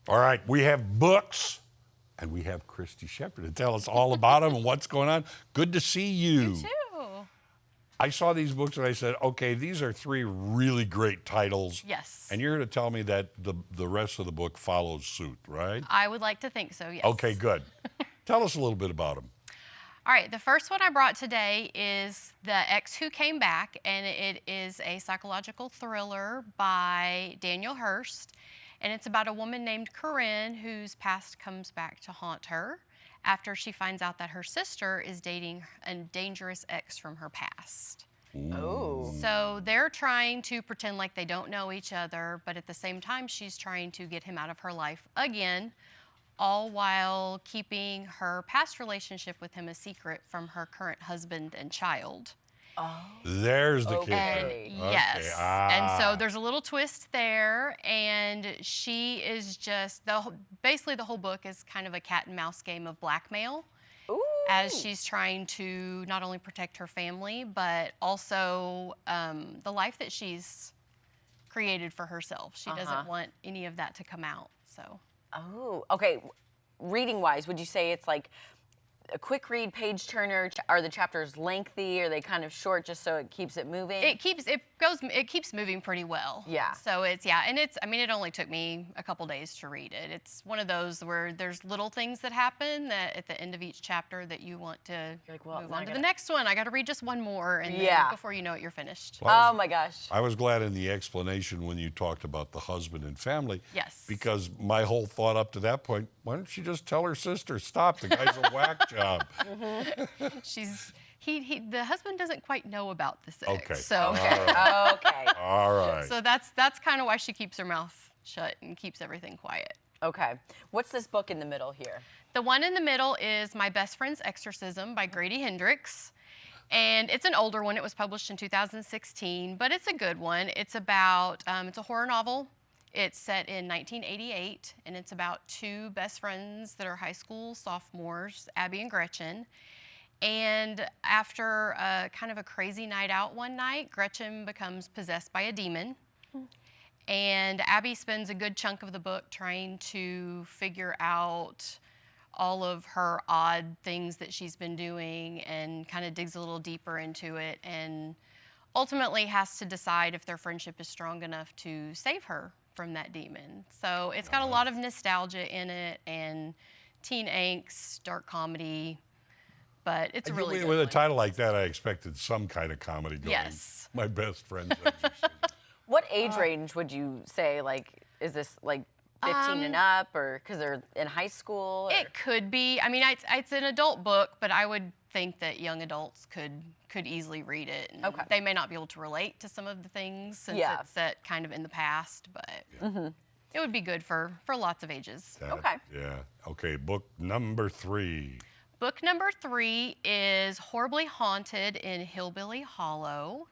All right, we have books, and we have Christy Shepard to tell us all about them and what's going on. Good to see you. You too. I saw these books and I said, okay, these are three really great titles. Yes. And you're here to tell me that the rest of the book follows suit, right? I would like to think so, yes. Okay, good. Tell us a little bit about them. All right, the first one I brought today is The Ex Who Came Back, and it is a psychological thriller by Daniel Hurst. And it's about a woman named Corinne whose past comes back to haunt her after she finds out that her sister is dating a dangerous ex from her past. Oh. So they're trying to pretend like they don't know each other, but at the same time, she's trying to get him out of her life again, all while keeping her past relationship with him a secret from her current husband and child. Oh. There's the Okay. kicker. Yes. Ah. And so there's a little twist there, and she is just, basically the whole book is kind of a cat and mouse game of blackmail. Ooh. As she's trying to not only protect her family, but also the life that she's created for herself. She doesn't want any of that to come out, so. Oh, okay. Reading-wise, would you say it's like a quick read, page turner? Are the chapters lengthy? Are they kind of short just so it keeps it moving? It keeps moving pretty well. Yeah. So it only took me a couple days to read it. It's one of those where there's little things that happen that at the end of each chapter that you want to move on to the next one. I got to read just one more, and then before you know it, you're finished. Oh my gosh. I was glad in the explanation when you talked about the husband and family. Yes. Because my whole thought up to that point, why don't she just tell her sister, stop, the guy's a whack job. The husband doesn't quite know about this ex. Okay. So. Okay. All right. So that's kind of why she keeps her mouth shut and keeps everything quiet. Okay. What's this book in the middle here? The one in the middle is My Best Friend's Exorcism by Grady Hendrix. And it's an older one. It was published in 2016, but it's a good one. It's about, it's a horror novel. It's set in 1988, and it's about two best friends that are high school sophomores, Abby and Gretchen. And after kind of a crazy night out one night, Gretchen becomes possessed by a demon. And Abby spends a good chunk of the book trying to figure out all of her odd things that she's been doing and kind of digs a little deeper into it and ultimately has to decide if their friendship is strong enough to save her from that demon. So it's got a lot of nostalgia in it and teen angst, dark comedy, but it's a really good With one. a title like that, I expected some kind of comedy going. Yes. My Best Friend's Exorcism. What age range would you say, like, is this like 15 and up, or because they're in high school? Or? It could be. I mean, it's an adult book, but I would think that young adults could easily read it. And they may not be able to relate to some of the things since it's set kind of in the past, but it would be good for lots of ages. Okay. Yeah. Okay, book number 3. Book number 3 is Horribly Haunted in Hillbilly Hollow.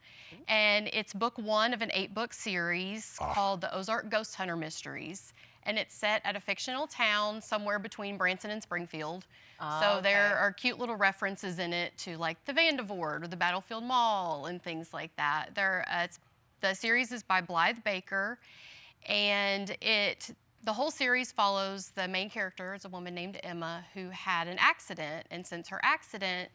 And it's book 1 of an 8-book series called The Ozark Ghost Hunter Mysteries. And it's set at a fictional town somewhere between Branson and Springfield. So there are cute little references in it to like the Vandervoort or the Battlefield Mall and things like that. The series is by Blythe Baker, and the whole series follows the main character is a woman named Emma who had an accident, and since her accident,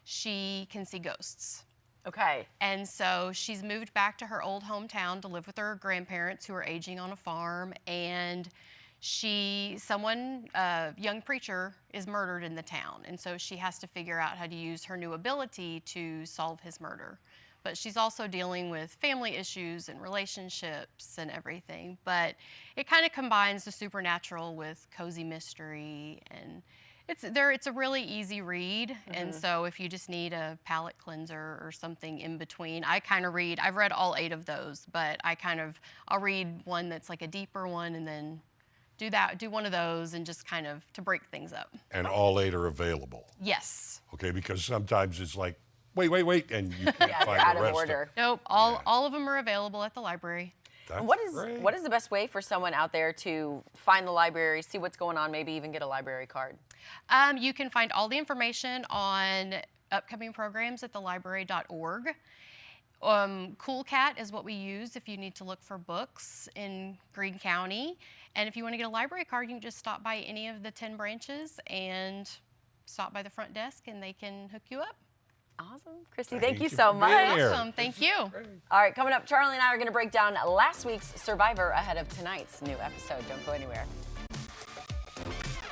she can see ghosts. Okay. And so she's moved back to her old hometown to live with her grandparents who are aging on a farm, and a young preacher is murdered in the town, and so she has to figure out how to use her new ability to solve his murder. But she's also dealing with family issues and relationships and everything. But it kind of combines the supernatural with cozy mystery, and it's a really easy read. And so if you just need a palate cleanser or something in between, I've read all 8 of those, but I'll read one that's like a deeper one and then do one of those and just kind of to break things up. And all 8 are available. Yes. Okay, because sometimes it's like, wait, and you can't find out the of rest order. Nope, all of them are available at the library. That's great. What is the best way for someone out there to find the library, see what's going on, maybe even get a library card? You can find all the information on upcoming programs at thelibrary.org. Cool Cat is what we use if you need to look for books in Greene County. And if you want to get a library card, you can just stop by any of the 10 branches and stop by the front desk and they can hook you up. Awesome. Christy, thank you you so for much. being here. Awesome. Thank you. All right, coming up, Charlie and I are going to break down last week's Survivor ahead of tonight's new episode. Don't go anywhere.